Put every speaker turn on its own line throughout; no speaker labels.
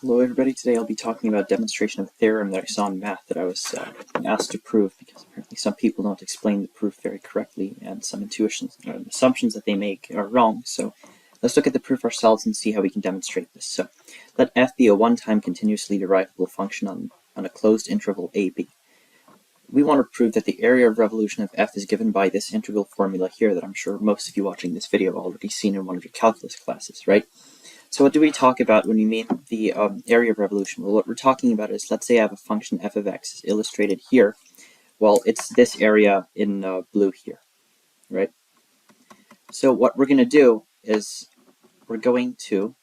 Hello everybody, today I'll be talking about a demonstration of a theorem that I saw in math that I was asked to prove because apparently some people don't explain the proof very correctly and some intuitions or assumptions that they make are wrong. So let's look at the proof ourselves and see how we can demonstrate this. So let f be a one-time continuously derivable function on a closed interval ab. We want to prove that the area of revolution of f is given by this integral formula here that I'm sure most of you watching this video have already seen in one of your calculus classes, right? So what do we talk about when we mean the area of revolution? Well, what we're talking about is, let's say I have a function f of x is illustrated here. Well, it's this area in blue here, right? So what we're going to do is we're going to,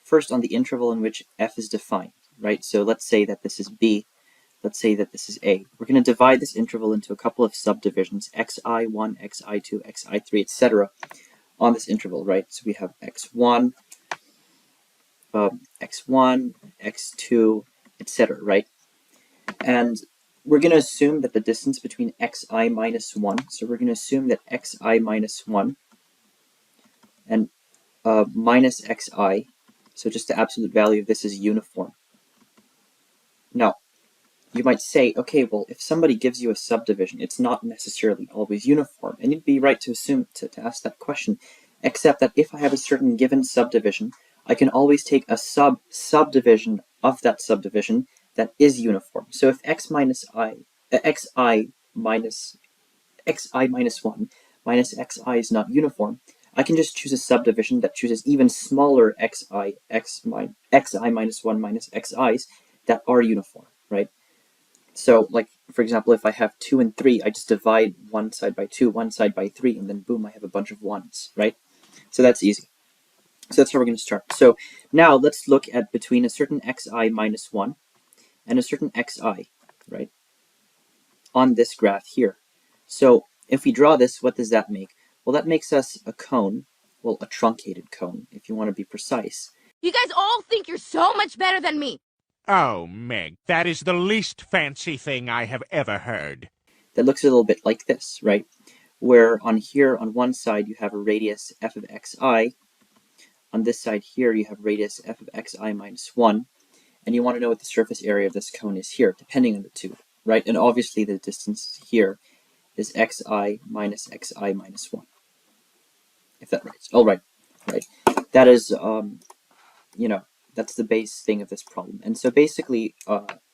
first on the interval in which f is defined, right? So let's say that this is b, let's say that this is a. We're going to divide this interval into a couple of subdivisions, xi1, xi2, xi3, etc. on this interval, right? So we have x1, x1, x2, etc., right? And we're going to assume that the distance between xi minus 1, so we're going to assume that xi minus 1 and minus xi, so just the absolute value of this is uniform. Now, you might say, okay, well, if somebody gives you a subdivision, it's not necessarily always uniform. And you'd be right to assume, to ask that question, except that if I have a certain given subdivision, I can always take a subdivision of that subdivision that is uniform. So if xi minus 1 minus xi is not uniform, I can just choose a subdivision that chooses even smaller xi minus 1 minus xi's that are uniform, right? So, like, for example, if I have 2 and 3, I just divide one side by 2, one side by 3, and then boom, I have a bunch of 1s, right? So that's easy. So that's how we're going to start. So now let's look at between a certain xi minus 1 and a certain xi, right, on this graph here. So if we draw this, what does that make? Well, that makes us a cone, well, a truncated cone, if you want to be precise.
You guys all think you're so much better than me.
Oh, Meg, that is the least fancy thing I have ever heard.
That looks a little bit like this, right? Where on here, on one side, you have a radius f of xi. On this side here, you have radius f of xi minus 1. And you want to know what the surface area of this cone is here, depending on the two, right? And obviously the distance here is xi minus 1. If that right. All right, right. That is, that's the base thing of this problem. And so basically,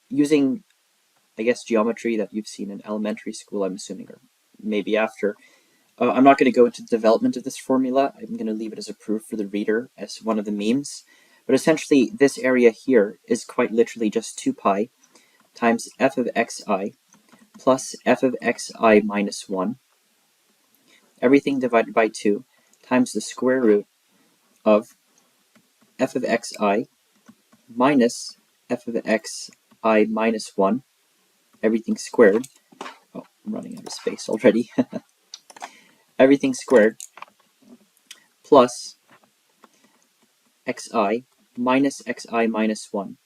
using, I guess, geometry that you've seen in elementary school, I'm assuming, or maybe after, I'm not going to go into the development of this formula. I'm going to leave it as a proof for the reader as one of the memes. But essentially, this area here is quite literally just 2 pi times f of xi plus f of xi minus 1, everything divided by 2, times the square root of f of xi minus f of xi minus 1, everything squared. Oh, I'm running out of space already. Everything squared plus xi minus xi minus 1.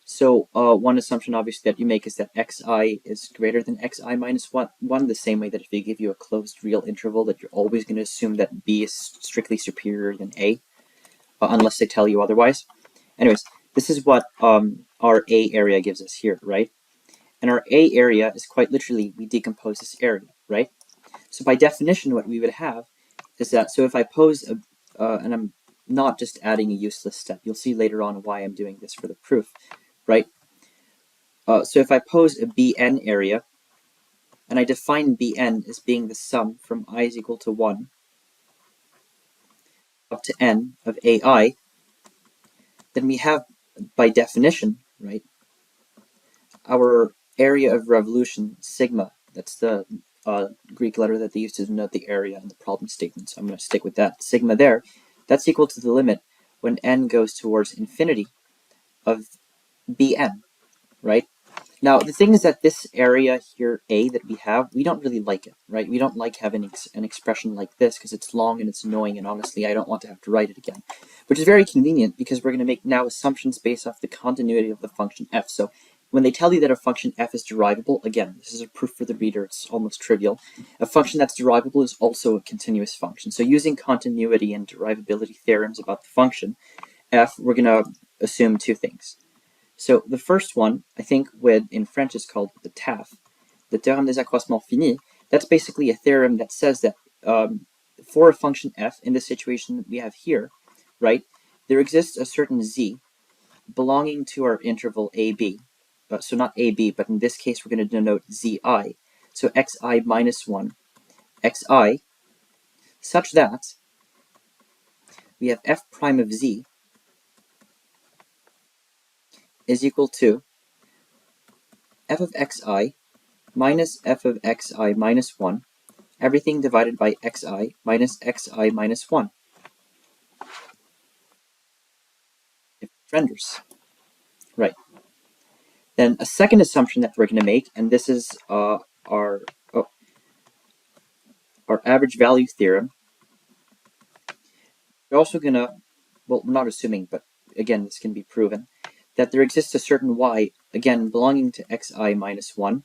So one assumption obviously that you make is that xi is greater than xi minus 1, the same way that if they give you a closed real interval that you're always going to assume that b is strictly superior than a, unless they tell you otherwise. Anyways, this is what our a area gives us here, right? And our a area is quite literally, we decompose this area, right? So by definition, what we would have is that, so if I pose a, and I'm not just adding a useless step, you'll see later on why I'm doing this for the proof, right? So if I pose a Bn area, and I define Bn as being the sum from I is equal to 1 up to n of ai, then we have, by definition, right, our area of revolution, sigma, that's the Greek letter that they used to denote the area in the problem statement, so I'm going to stick with that. Sigma there, that's equal to the limit when n goes towards infinity of Bn, right? Now, the thing is that this area here, A, that we have, we don't really like it, right? We don't like having an expression like this because it's long and it's annoying, and honestly, I don't want to have to write it again. Which is very convenient because we're going to make now assumptions based off the continuity of the function f. So when they tell you that a function f is derivable, again, this is a proof for the reader, it's almost trivial. A function that's derivable is also a continuous function. So using continuity and derivability theorems about the function f, we're going to assume two things. So the first one, I think in French is called the TAF, the théorème des accroissements finis. That's basically a theorem that says that for a function f in the situation that we have here, right, there exists a certain z belonging to our interval ab. So not ab, but in this case we're going to denote zi. So xi minus 1, xi, such that we have f prime of z is equal to f of xi minus f of xi minus 1, everything divided by xi minus 1. If it renders. Right. Then a second assumption that we're going to make, and this is our average value theorem. We're also going to, well, we're not assuming, but again, this can be proven, that there exists a certain y, again, belonging to xi minus 1,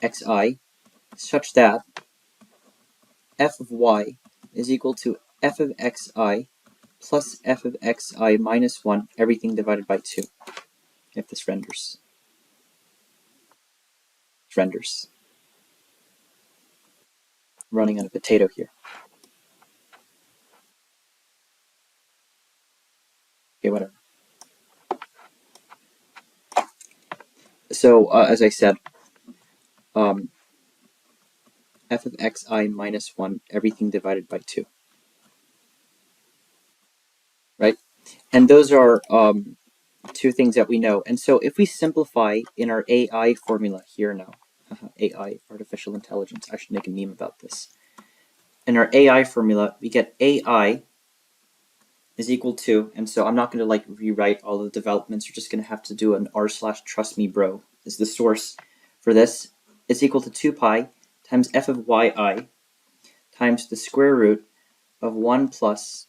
xi, such that f of y is equal to f of xi plus f of xi minus 1, everything divided by 2, if this renders. It renders. I'm running on a potato here. Okay, whatever. So, as I said, f of xi minus 1, everything divided by 2. Right? And those are two things that we know. And so if we simplify in our AI formula here now, AI, artificial intelligence, I should make a meme about this. In our AI formula, we get AI is equal to, and so I'm not going to rewrite all the developments. You're just going to have to do an r/trustmebro is the source for this. It's equal to 2 pi times f of yi times the square root of 1 plus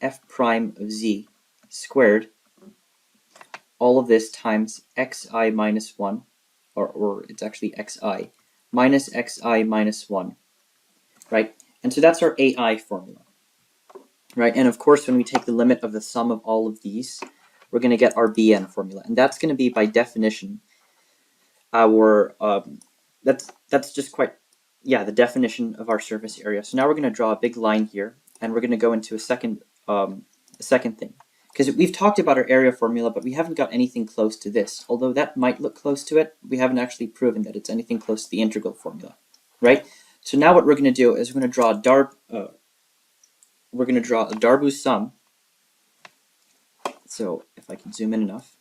f prime of z squared, all of this times xi minus 1, or it's actually xi, minus xi minus 1, right? And so that's our AI formula, right? And of course, when we take the limit of the sum of all of these, we're going to get our Bn formula. And that's going to be, by definition, our, that's just quite, yeah, the definition of our surface area. So now we're going to draw a big line here, and we're going to go into a second thing. Because we've talked about our area formula, but we haven't got anything close to this. Although that might look close to it, we haven't actually proven that it's anything close to the integral formula, right? So now what we're going to do is we're going to draw a Darboux sum. So if I can zoom in enough.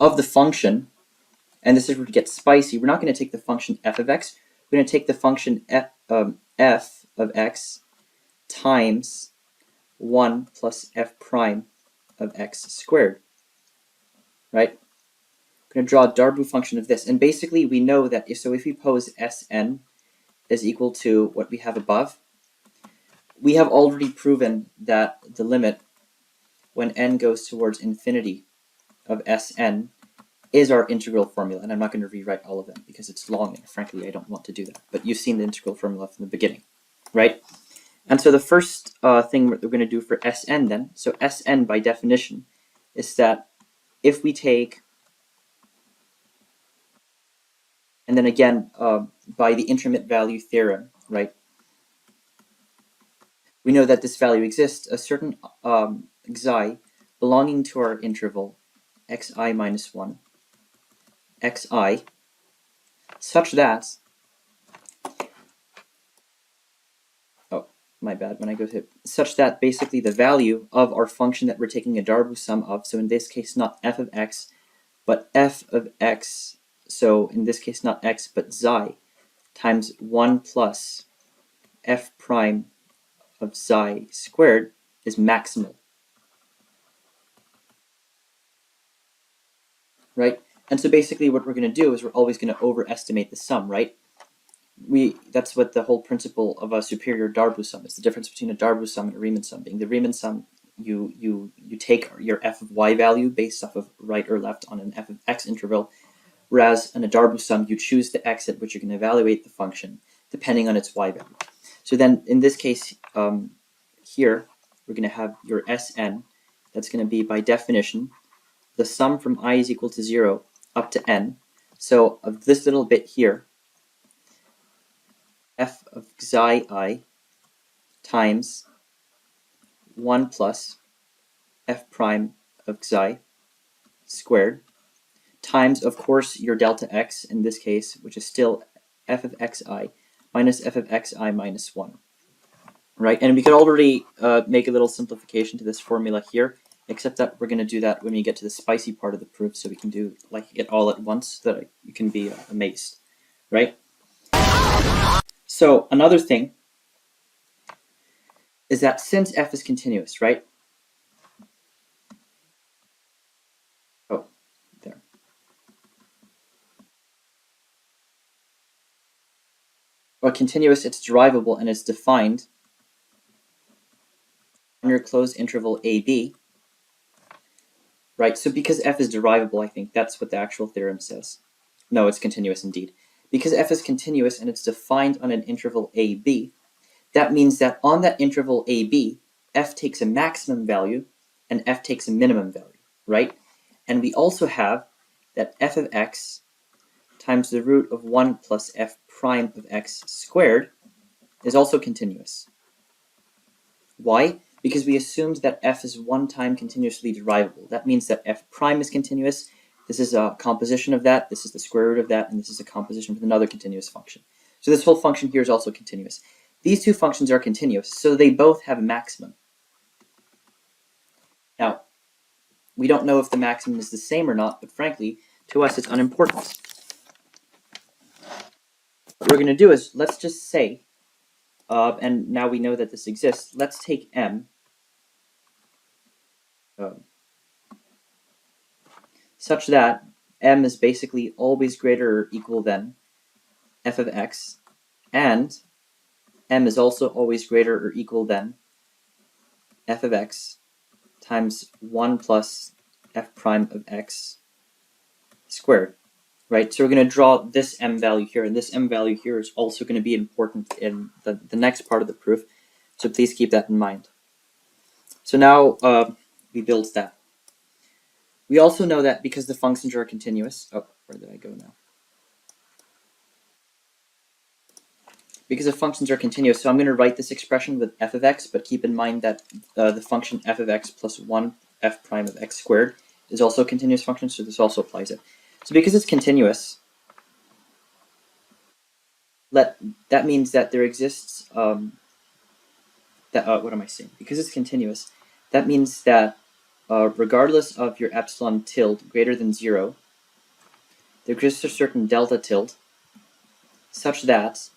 Of the function, and this is where it gets spicy, we're not going to take the function f of x, we're going to take the function f of x times 1 plus f prime of x squared, right? We're going to draw a Darboux function of this, and basically we know that if we pose Sn is equal to what we have above, we have already proven that the limit when n goes towards infinity of Sn is our integral formula, and I'm not going to rewrite all of them because it's long, and frankly I don't want to do that, but you've seen the integral formula from the beginning, right? And so the first thing we're going to do for Sn then, so Sn by definition is that if we take, and then again by the intermit value theorem, right, we know that this value exists, a certain xi belonging to our interval xi minus 1, xi, such that, oh, my bad, when I go to, such that basically the value of our function that we're taking a Darboux sum of, so in this case not f of x, but f of x, so in this case not x, but xi, times 1 plus f prime of xi squared is maximal, right? And so basically what we're going to do is we're always going to overestimate the sum, right? That's what the whole principle of a superior Darboux sum is. The difference between a Darboux sum and a Riemann sum being the Riemann sum, you take your f of y value based off of right or left on an f of x interval, whereas in a Darboux sum you choose the x at which you're going to evaluate the function depending on its y value. So then in this case here, we're going to have your Sn. That's going to be, by definition, the sum from I is equal to 0 up to n. So of this little bit here, f of xi I times 1 plus f prime of xi squared times, of course, your delta x in this case, which is still f of xi minus f of xi minus 1. Right, and we could already make a little simplification to this formula here, except that we're going to do that when we get to the spicy part of the proof, so we can do like it all at once, so that you can be amazed, right? So another thing is that since f is continuous, right? Oh, there. Well, continuous, it's derivable and it's defined on your closed interval AB, right? So because f is derivable, I think that's what the actual theorem says. No, it's continuous indeed. Because f is continuous and it's defined on an interval AB, that means that on that interval AB, f takes a maximum value and f takes a minimum value, right? And we also have that f of x times the root of 1 plus f prime of x squared is also continuous. Why? Because we assumed that f is one time continuously derivable. That means that f prime is continuous. This is a composition of that, this is the square root of that, and this is a composition with another continuous function. So this whole function here is also continuous. These two functions are continuous, so they both have a maximum. Now, we don't know if the maximum is the same or not, but frankly, to us it's unimportant. What we're going to do is, let's just say, and now we know that this exists, let's take m, such that m is basically always greater or equal than f of x, and m is also always greater or equal than f of x times 1 plus f prime of x squared, right? So we're going to draw this m value here, and this m value here is also going to be important in the next part of the proof, so please keep that in mind. So now we build that. We also know that because the functions are continuous, oh, where did I go now? Because the functions are continuous, so I'm going to write this expression with f of x, but keep in mind that the function f of x plus 1 f prime of x squared is also a continuous function, so this also applies it. So because it's continuous, that means that there exists, what am I saying? Because it's continuous, that means that regardless of your epsilon tilde greater than 0, there exists a certain delta tilde such that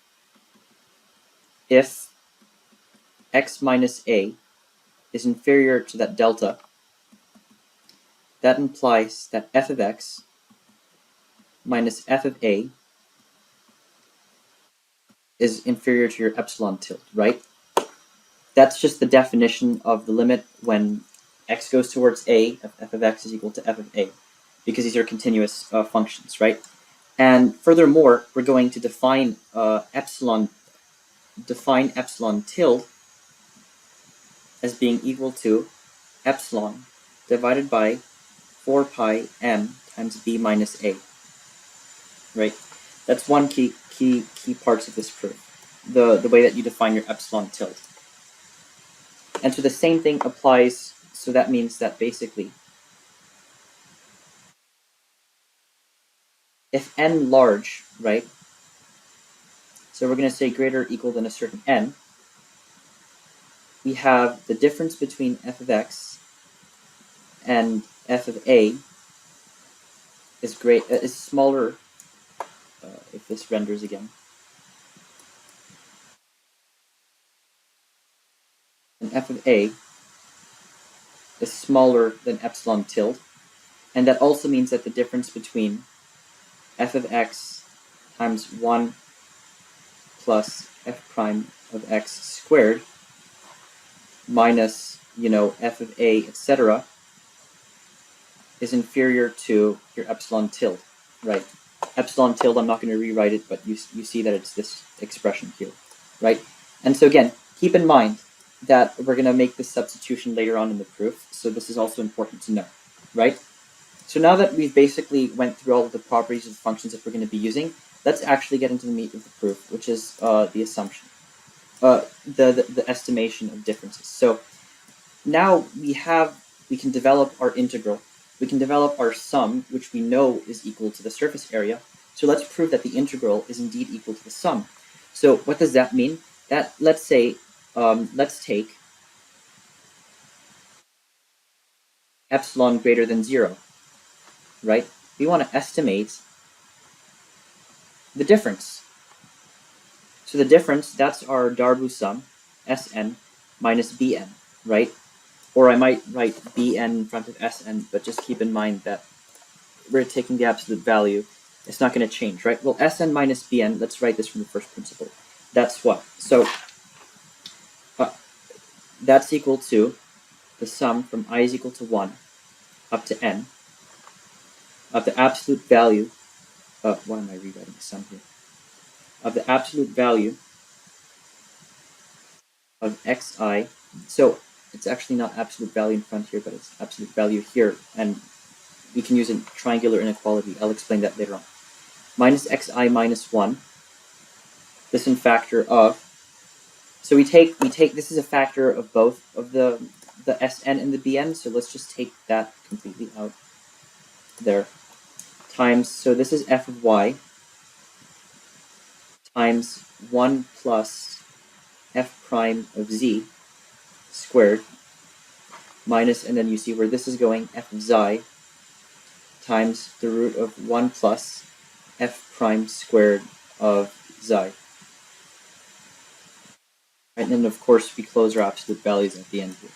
if x minus a is inferior to that delta, that implies that f of x minus f of a is inferior to your epsilon tilde, right? That's just the definition of the limit when x goes towards a, f of x is equal to f of a, because these are continuous functions, right? And furthermore, we're going to define epsilon tilde as being equal to epsilon divided by 4 pi m times b minus a, right? That's one key parts of this proof, the way that you define your epsilon tilde. And so the same thing applies, so that means that basically if n large, right, so we're going to say greater or equal than a certain n, we have the difference between f of x and f of a is smaller, if this renders again, and f of a is smaller than epsilon tilde, and that also means that the difference between f of x times 1 plus f prime of x squared minus, f of a, etc., is inferior to your epsilon tilde, right? epsilon tilde, I'm not going to rewrite it, but you see that it's this expression here, right? And so again, keep in mind that we're going to make this substitution later on in the proof, so this is also important to know, right? So now that we've basically went through all of the properties of the functions that we're going to be using, let's actually get into the meat of the proof, which is the assumption, the estimation of differences. So now we can develop our integral. We can develop our sum, which we know is equal to the surface area. So let's prove that the integral is indeed equal to the sum. So what does that mean? That let's say, let's take epsilon greater than 0, right? We want to estimate the difference. So the difference, that's our Darboux sum, Sn minus Bn, right? Or I might write Bn in front of Sn, but just keep in mind that we're taking the absolute value. It's not going to change, right? Well, Sn minus Bn, let's write this from the first principle. That's what? So that's equal to the sum from I is equal to 1 up to n of the absolute value, why am I rewriting the sum here? Of the absolute value of xi. So it's actually not absolute value in front here, but it's absolute value here, and we can use a triangular inequality. I'll explain that later on. Minus xi minus 1. This in factor of. So we take this is a factor of both of the Sn and the Bn. So let's just take that completely out there. Times, so this is f of y times 1 plus f prime of z squared minus, and then you see where this is going, f of xi times the root of 1 plus f prime squared of xi. Right, and then of course we close our absolute values at the end here.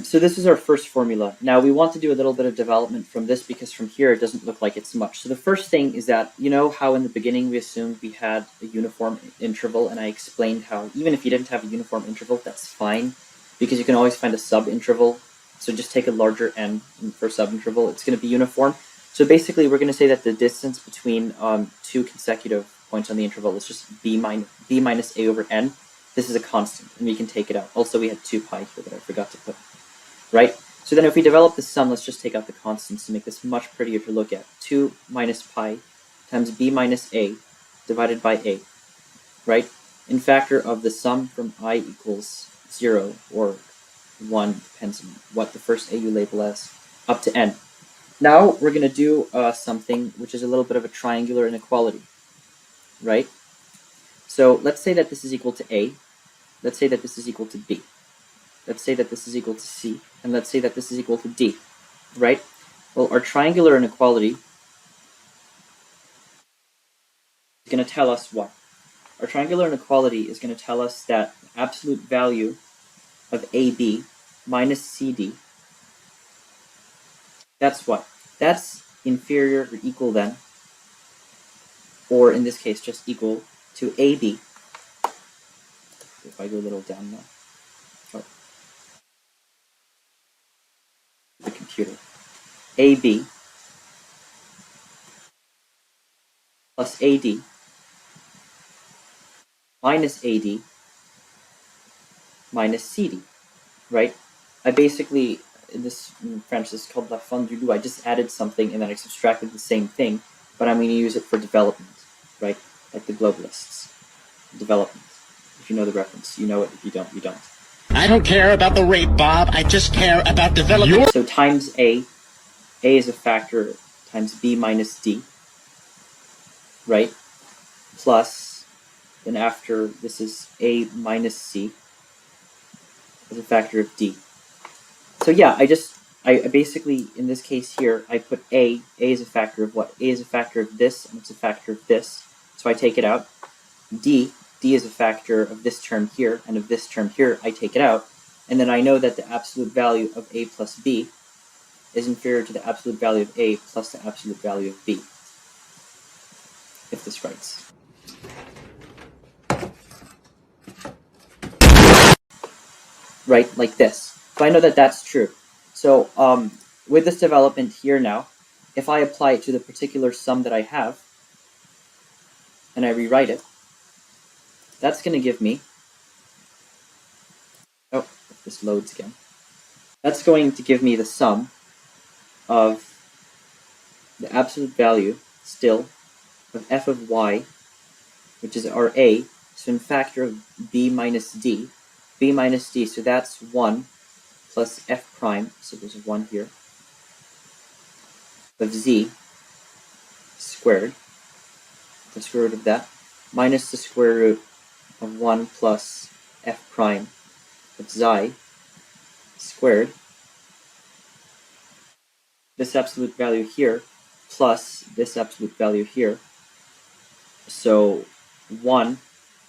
So this is our first formula. Now we want to do a little bit of development from this because from here it doesn't look like it's much. So the first thing is that, you know how in the beginning we assumed we had a uniform interval, and I explained how even if you didn't have a uniform interval, that's fine because you can always find a subinterval. So just take a larger n for subinterval. It's going to be uniform. So basically we're going to say that the distance between two consecutive points on the interval is just b minus a over n. This is a constant, and we can take it out. Also, we had 2 pi here that I forgot to put, right? So then if we develop the sum, let's just take out the constants to make this much prettier to look at. 2 minus pi times b minus a divided by a, right? In factor of the sum from I equals 0 or 1, depends on what the first a you label as, up to n. Now we're going to do something which is a little bit of a triangular inequality, right? So let's say that this is equal to a, let's say that this is equal to b, let's say that this is equal to c, and let's say that this is equal to d, right? Well, our triangular inequality is going to tell us what? Our triangular inequality is going to tell us that the absolute value of AB minus CD, that's what? That's inferior or equal then, or in this case just equal to AB. If I go a little down now. Oh. The computer. AB plus AD minus AD minus CD, right? I basically, in French, this is called la fin du loup. I just added something and then I subtracted the same thing, but I'm going to use it for development, right? Like the globalists. Development. If you know the reference, you know it. If you don't, you don't.
I don't care about the rate, Bob. I just care about development.
So times A is a factor times B minus D, right? Plus, then after this is A minus C as a factor of D. So yeah, I basically, in this case here, I put A is a factor of what? A is a factor of this, and it's a factor of this. So I take it out. D is a factor of this term here, and of this term here, I take it out. And then I know that the absolute value of A plus B is inferior to the absolute value of A plus the absolute value of B, if this writes. Right, like this. So I know that that's true. So with this development here now, if I apply it to the particular sum that I have, and I rewrite it, that's going to give me, oh, if this loads again, that's going to give me the sum of the absolute value, still, of f of y, which is our a, so in factor of b minus d, so that's 1 plus f prime, so there's a 1 here, of z squared, the square root of that, minus the square root of 1 plus f prime of xi squared, this absolute value here, plus this absolute value here, so 1,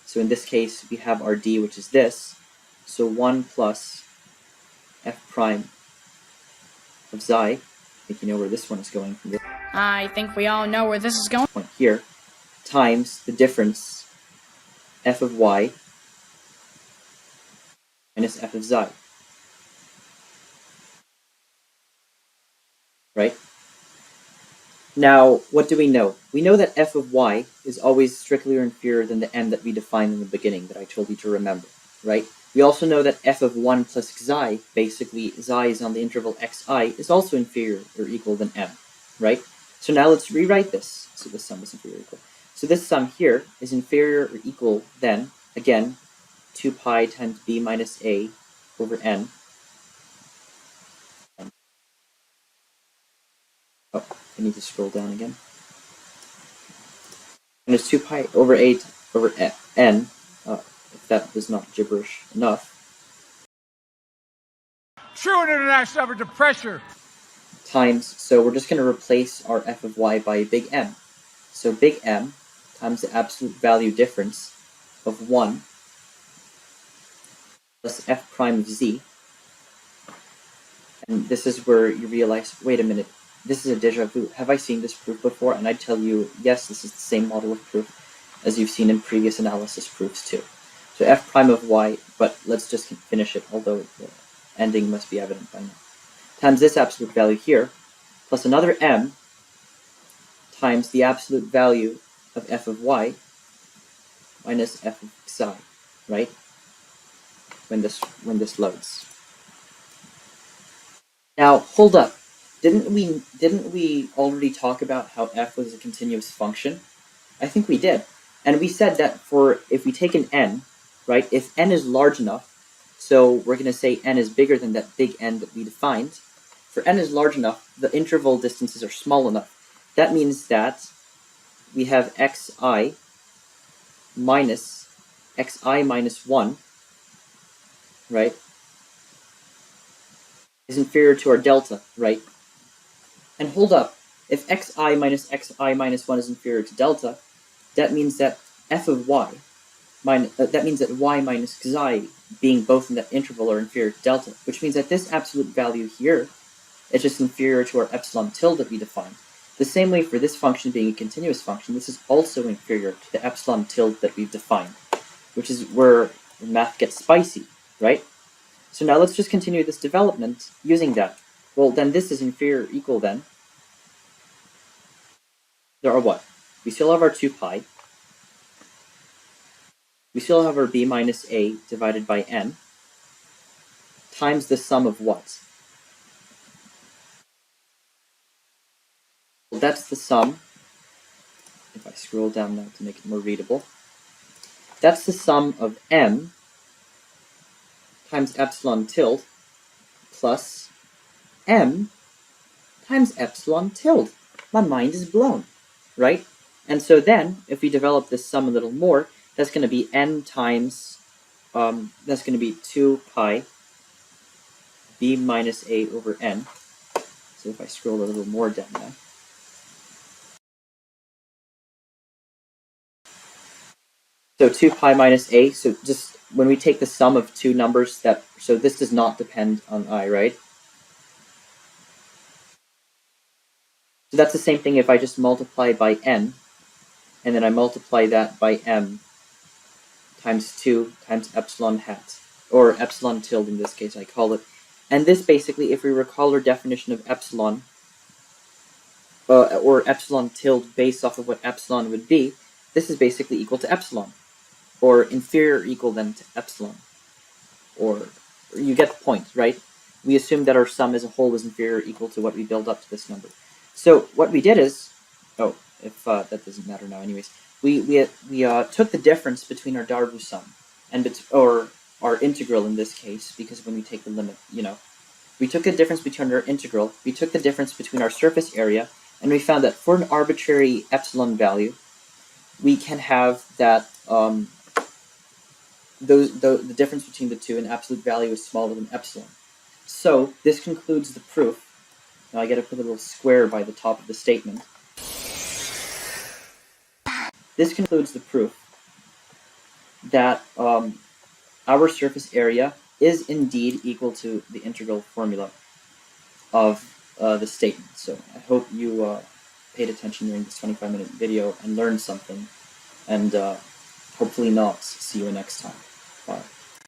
so in this case we have our d, which is this, so 1 plus f prime of xi, I think you know where this one is going from this
I think we all know where this is going.
point here, times the difference f of y minus f of xi, right? Now, what do we know? We know that f of y is always strictly inferior than the m that we defined in the beginning that I told you to remember, right? We also know that f of 1 plus xi, basically xi is on the interval xi, is also inferior or equal than m, right? So now let's rewrite this. So this sum is inferior or equal. So this sum here is inferior or equal than, again, 2 pi times b minus a over n. Oh, I need to scroll down again. And it's 2 pi over 8 over n, if that is not gibberish enough.
True international under pressure.
Times, so we're just going to replace our f of y by big M. So big M times the absolute value difference of 1 plus f prime of z. And this is where you realize, wait a minute, this is a deja vu. Have I seen this proof before? And I'd tell you, yes, this is the same model of proof as you've seen in previous analysis proofs too. So f prime of y, but let's just finish it, although the ending must be evident by now. Times this absolute value here, plus another m times the absolute value of f of y minus f of xi, right? When this loads. Now, hold up. Didn't we already talk about how f was a continuous function? I think we did. And we said that if we take an n, right, if n is large enough, so we're going to say n is bigger than that big N that we defined. For n is large enough, the interval distances are small enough. That means that we have xi minus 1, right, is inferior to our delta, right? And hold up, if xi minus 1 is inferior to delta, that means that f of y, that means that y minus xi being both in that interval are inferior to delta, which means that this absolute value here is just inferior to our epsilon tilde that we defined. The same way for this function being a continuous function, this is also inferior to the epsilon tilde that we've defined, which is where math gets spicy, right? So now let's just continue this development using that. Well, then this is inferior or equal then. There are what? We still have our 2 pi. We still have our b minus a divided by n times the sum of what? Well, that's the sum. If I scroll down now to make it more readable, that's the sum of m times epsilon tilde plus m times epsilon tilde. My mind is blown, right? And so then, if we develop this sum a little more, that's going to be n times, that's going to be 2 pi b minus a over n. So if I scroll a little more down now. So 2 pi minus a, so just when we take the sum of two numbers, so this does not depend on I, right? So that's the same thing if I just multiply by n, and then I multiply that by m times 2 times epsilon hat, or epsilon tilde in this case, I call it. And this basically, if we recall our definition of epsilon, or epsilon tilde based off of what epsilon would be, this is basically equal to epsilon, or inferior or equal then to epsilon. Or you get the point, right? We assumed that our sum as a whole was inferior or equal to what we build up to this number. So what we did is, that doesn't matter now anyways, we took the difference between our Darboux sum and or our integral in this case, because when we take the limit, we took a difference between our integral, we took the difference between our surface area, and we found that for an arbitrary epsilon value, we can have that the difference between the two in absolute value is smaller than epsilon. So this concludes the proof. Now I got to put a little square by the top of the statement. This concludes the proof that our surface area is indeed equal to the integral formula of the statement. So I hope you paid attention during this 25-minute video and learned something, and hopefully not. See you next time.